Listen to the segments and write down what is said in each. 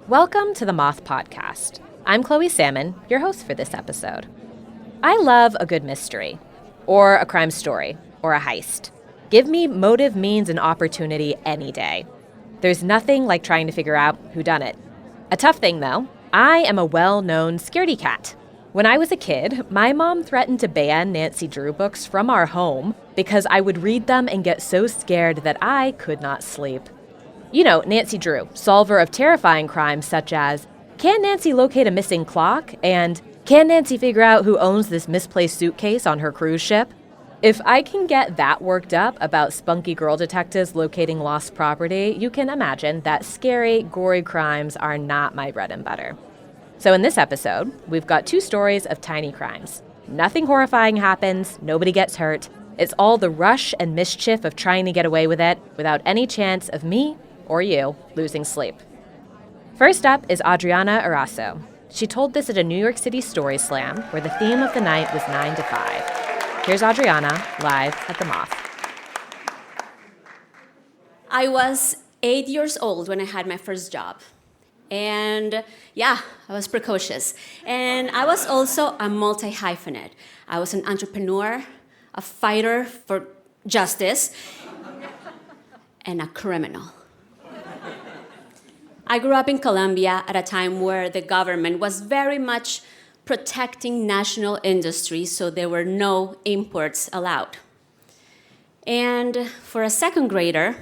Welcome to the Moth podcast. I'm Chloe Salmon, your host for this episode. I love a good mystery, or a crime story, or a heist. Give me motive, means, and opportunity any day. There's nothing like trying to figure out who done it. A tough thing, though, I am a well-known scaredy cat. When I was a kid, my mom threatened to ban Nancy Drew books from our home because I would read them and get so scared that I could not sleep. You know, Nancy Drew, solver of terrifying crimes such as, can Nancy locate a missing clock? And can Nancy figure out who owns this misplaced suitcase on her cruise ship? If I can get that worked up about spunky girl detectives locating lost property, you can imagine that scary, gory crimes are not my bread and butter. So in this episode, we've got 2 stories of tiny crimes. Nothing horrifying happens, nobody gets hurt. It's all the rush and mischief of trying to get away with it without any chance of me or you losing sleep. First up is Adriana Eraso. She told this at a New York City Story Slam where the theme of the night was 9 to 5. Here's Adriana live at the Moth. I was 8 years old when I had my first job. And yeah, I was precocious. And I was also a multi-hyphenate. I was an entrepreneur, a fighter for justice, and a criminal. I grew up in Colombia at a time where the government was very much protecting national industries, so there were no imports allowed. And for a second grader,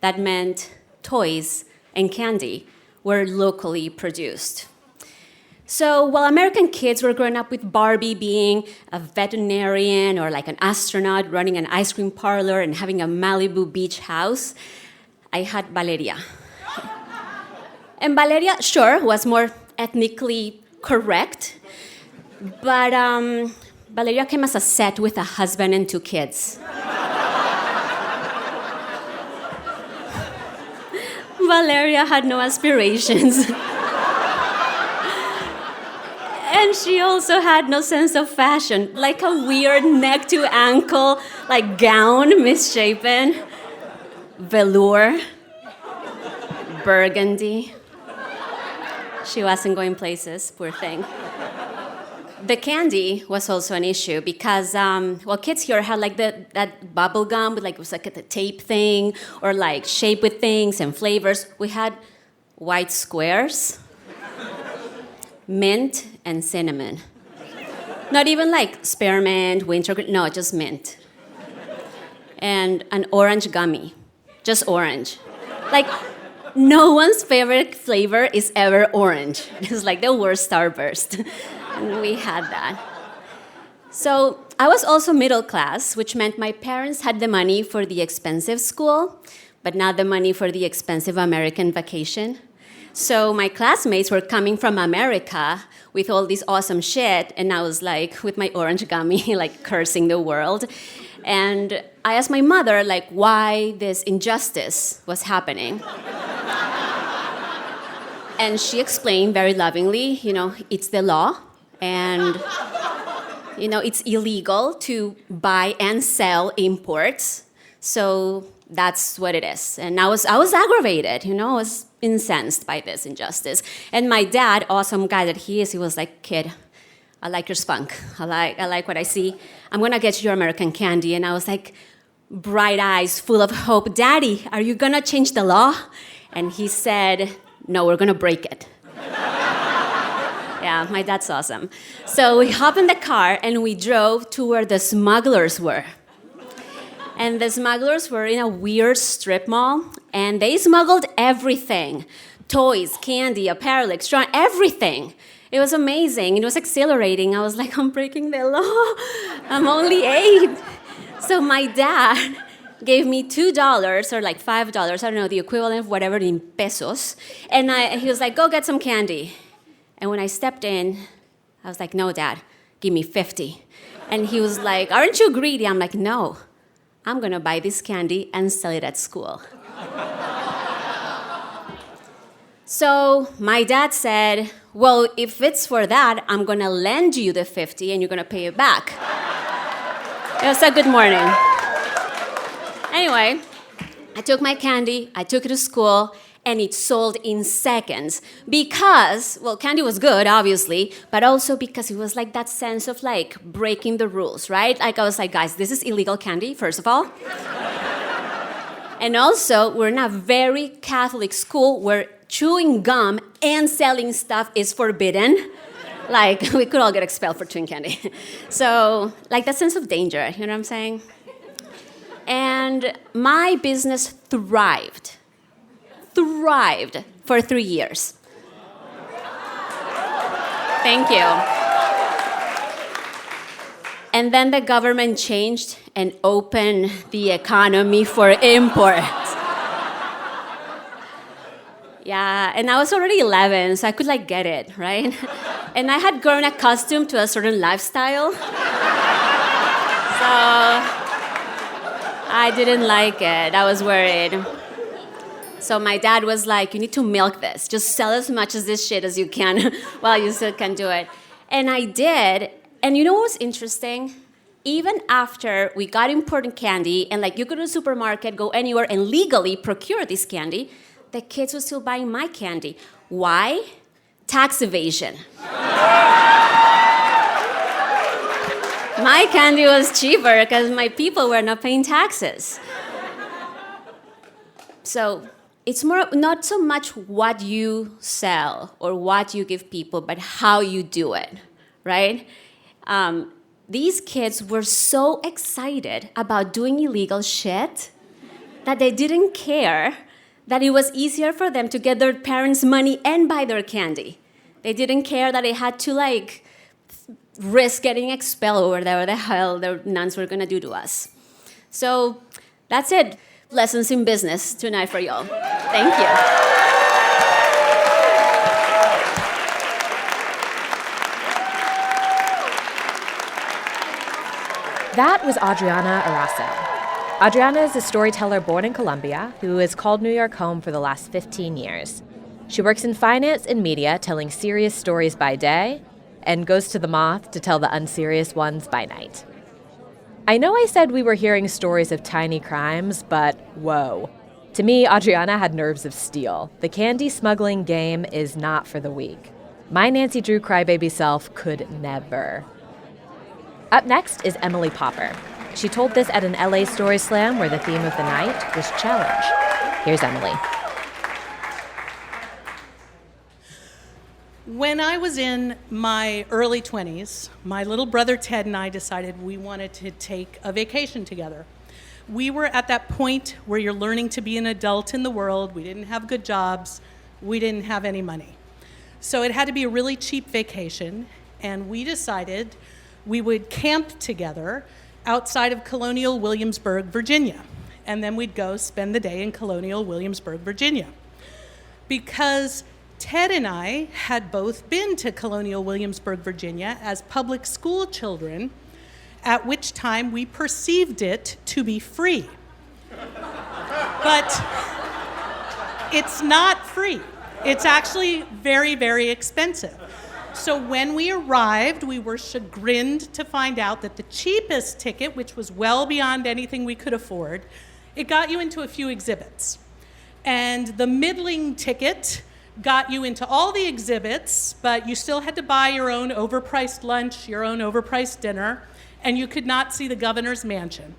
that meant toys and candy were locally produced. So while American kids were growing up with Barbie being a veterinarian or like an astronaut running an ice cream parlor and having a Malibu beach house, I had Valeria. And Valeria, sure, was more ethnically correct, but Valeria came as a set with a husband and 2 kids. Valeria had no aspirations. And she also had no sense of fashion, like a weird neck to ankle, like gown, misshapen, velour, burgundy. She wasn't going places, poor thing. The candy was also an issue because, kids here had like that bubble gum with it was like a tape thing or like shape with things and flavors. We had white squares, mint, and cinnamon. Not even like spearmint, no, just mint. And an orange gummy, just orange. Like, no one's favorite flavor is ever orange. It's like the worst Starburst. And we had that. So I was also middle class, which meant my parents had the money for the expensive school, but not the money for the expensive American vacation. So my classmates were coming from America with all this awesome shit, and I was like, with my orange gummy, like cursing the world. And I asked my mother, like, why this injustice was happening. And she explained very lovingly, it's the law, and, it's illegal to buy and sell imports. So that's what it is. And I was aggravated, I was incensed by this injustice. And my dad, awesome guy that he is, he was like, kid, I like your spunk. I like what I see. I'm gonna get you your American candy. And I was like, bright eyes, full of hope. Daddy, are you gonna change the law? And he said, no, we're gonna break it. Yeah, my dad's awesome. So we hopped in the car and we drove to where the smugglers were. And the smugglers were in a weird strip mall, and they smuggled everything. Toys, candy, apparel, extra, everything. It was amazing. It was exhilarating. I was like, I'm breaking the law. I'm only 8. So my dad gave me $2 or like $5, I don't know, the equivalent of whatever in pesos. And he was like, go get some candy. And when I stepped in, I was like, no, Dad, give me 50. And he was like, aren't you greedy? I'm like, no, I'm gonna buy this candy and sell it at school. So my dad said, well, if it's for that, I'm gonna lend you the 50 and you're gonna pay it back. It was a good morning. Anyway, I took my candy, I took it to school, and it sold in seconds because, well, candy was good, obviously, but also because it was like that sense of like breaking the rules, right? Like I was like, guys, this is illegal candy, first of all. And also, we're in a very Catholic school where chewing gum and selling stuff is forbidden. Like, we could all get expelled for chewing candy. So, like that sense of danger, you know what I'm saying? And my business thrived for 3 years. Thank you. And then the government changed and opened the economy for imports. Yeah, and I was already 11, so I could like get it, right? And I had grown accustomed to a certain lifestyle. So I didn't like it. I was worried. So my dad was like, you need to milk this. Just sell as much of this shit as you can while you still can do it. And I did. And you know what was interesting? Even after we got important candy, and like you go to the supermarket, go anywhere, and legally procure this candy, the kids were still buying my candy. Why? Tax evasion. My candy was cheaper because my people were not paying taxes. So it's more not so much what you sell or what you give people, but how you do it, right? These kids were so excited about doing illegal shit that they didn't care that it was easier for them to get their parents' money and buy their candy. They didn't care that they had to like risk getting expelled or whatever the hell the nuns were gonna do to us. So that's it. Lessons in business tonight for y'all. Thank you. That was Adriana Eraso. Adriana is a storyteller born in Colombia who has called New York home for the last 15 years. She works in finance and media, telling serious stories by day, and goes to the Moth to tell the unserious ones by night. I know I said we were hearing stories of tiny crimes, but whoa. To me, Adriana had nerves of steel. The candy smuggling game is not for the weak. My Nancy Drew crybaby self could never. Up next is Emily Popper. She told this at an LA Story Slam where the theme of the night was challenge. Here's Emily. When I was in my early 20s, my little brother Ted and I decided we wanted to take a vacation together. We were at that point where you're learning to be an adult in the world. We didn't have good jobs. We didn't have any money. So it had to be a really cheap vacation, and we decided we would camp together outside of Colonial Williamsburg, Virginia. And then we'd go spend the day in Colonial Williamsburg, Virginia. Because Ted and I had both been to Colonial Williamsburg, Virginia as public school children, at which time we perceived it to be free. But it's not free. It's actually very, very expensive. So when we arrived, we were chagrined to find out that the cheapest ticket, which was well beyond anything we could afford, it got you into a few exhibits. And the middling ticket got you into all the exhibits, but you still had to buy your own overpriced lunch, your own overpriced dinner, and you could not see the governor's mansion.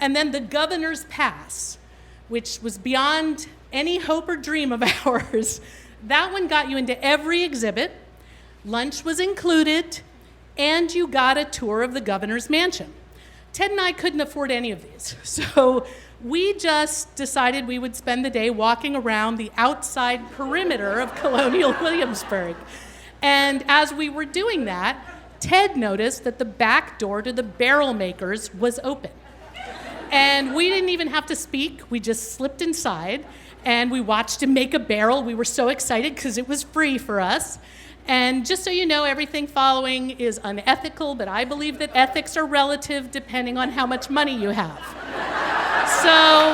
And then the governor's pass, which was beyond any hope or dream of ours, that one got you into every exhibit. Lunch was included, and you got a tour of the governor's mansion. Ted and I couldn't afford any of these, so we just decided we would spend the day walking around the outside perimeter of Colonial Williamsburg. And as we were doing that, Ted noticed that the back door to the barrel makers was open. And we didn't even have to speak. We just slipped inside, and we watched him make a barrel. We were so excited because it was free for us. And just so you know, everything following is unethical, but I believe that ethics are relative depending on how much money you have. So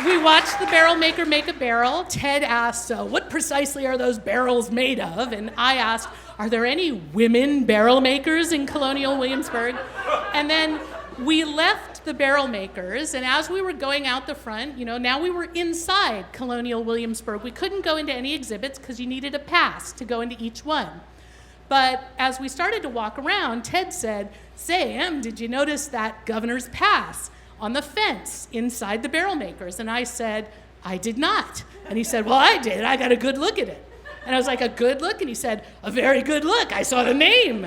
we watched the barrel maker make a barrel. Ted asked, so what precisely are those barrels made of? And I asked, are there any women barrel makers in Colonial Williamsburg? And then we left left the barrel makers, and as we were going out the front, now we were inside Colonial Williamsburg. We couldn't go into any exhibits because you needed a pass to go into each one. But as we started to walk around, Ted said, "Sam, did you notice that governor's pass on the fence inside the barrel makers?" And I said, "I did not." And he said, "Well, I did. I got a good look at it." And I was like, "A good look?" And he said, "A very good look. I saw the name."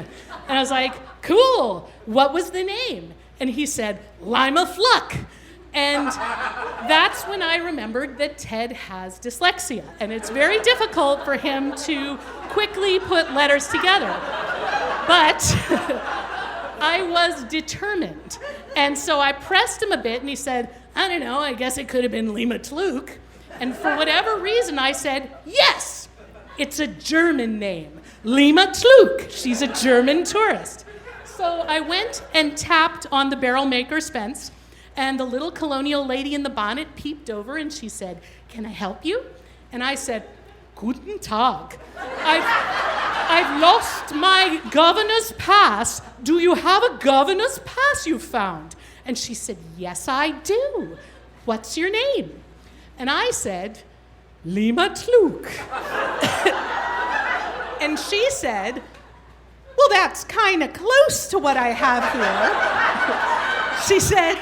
And I was like, "Cool. What was the name?" And he said, "Lima Fluck." And that's when I remembered that Ted has dyslexia, and it's very difficult for him to quickly put letters together. But I was determined. And so I pressed him a bit, and he said, "I don't know, I guess it could have been Lima Tluk." And for whatever reason, I said, "Yes, it's a German name. Lima Tluk. She's a German tourist." So I went and tapped on the barrel maker's fence, and the little colonial lady in the bonnet peeped over, and she said, "Can I help you?" And I said, "Guten Tag. I've lost my governor's pass. Do you have a governor's pass you found?" And she said, "Yes, I do. What's your name?" And I said, "Lima Tluk." And she said, "Well, that's kind of close to what I have here." She said,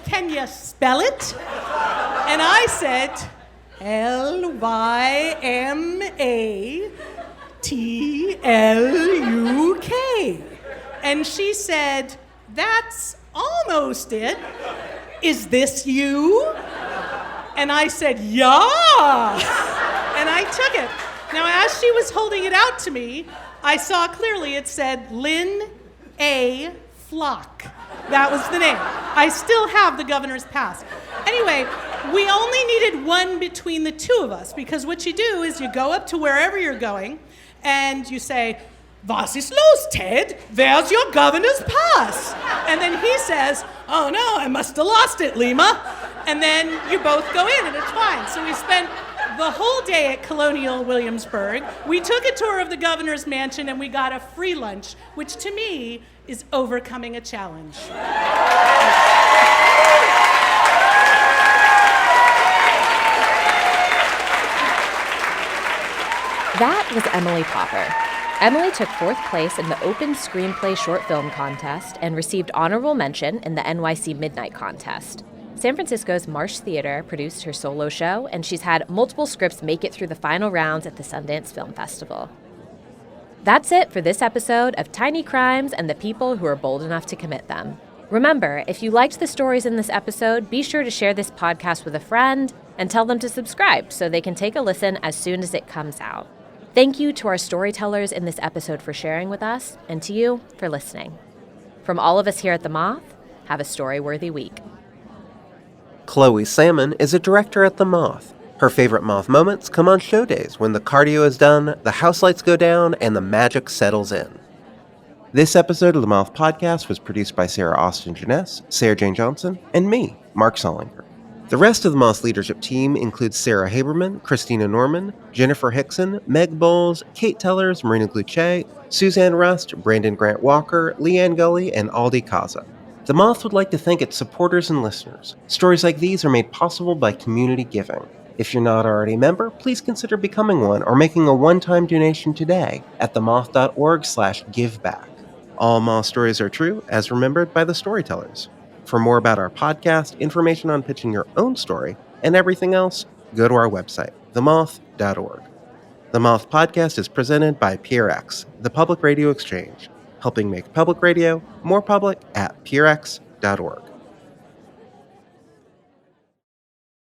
"Can you spell it?" And I said, "Lymatluk." And she said, "That's almost it. Is this you?" And I said, "Yeah." And I took it. Now, as she was holding it out to me, I saw clearly it said Lynn A. Flock. That was the name. I still have the governor's pass. Anyway, we only needed one between the two of us, because what you do is you go up to wherever you're going and you say, "Was ist los, Ted? There's your governor's pass." And then he says, "Oh no, I must have lost it, Lima." And then you both go in and it's fine. So we spent the whole day at Colonial Williamsburg. We took a tour of the governor's mansion and we got a free lunch, which to me is overcoming a challenge. That was Emily Popper. Emily took 4th place in the Open Screenplay Short Film Contest and received honorable mention in the NYC Midnight Contest. San Francisco's Marsh Theater produced her solo show, and she's had multiple scripts make it through the final rounds at the Sundance Film Festival. That's it for this episode of Tiny Crimes and the People Who Are Bold Enough to Commit Them. Remember, if you liked the stories in this episode, be sure to share this podcast with a friend and tell them to subscribe so they can take a listen as soon as it comes out. Thank you to our storytellers in this episode for sharing with us, and to you for listening. From all of us here at The Moth, have a story-worthy week. Chloe Salmon is a director at The Moth. Her favorite Moth moments come on show days when the cardio is done, the house lights go down, and the magic settles in. This episode of the Moth Podcast was produced by Sarah Austin Jeunesse, Sarah Jane Johnson, and me, Mark Solinger. The rest of the Moth leadership team includes Sarah Haberman, Christina Norman, Jennifer Hickson, Meg Bowles, Kate Tellers, Marina Gluchet, Suzanne Rust, Brandon Grant Walker, Leanne Gully, and Aldi Kaza. The Moth would like to thank its supporters and listeners. Stories like these are made possible by community giving. If you're not already a member, please consider becoming one or making a one-time donation today at themoth.org/giveback. All Moth stories are true, as remembered by the Storytellers. For more about our podcast, information on pitching your own story, and everything else, go to our website, themoth.org. The Moth Podcast is presented by PRX, the Public Radio Exchange, helping make public radio more public at prx.org.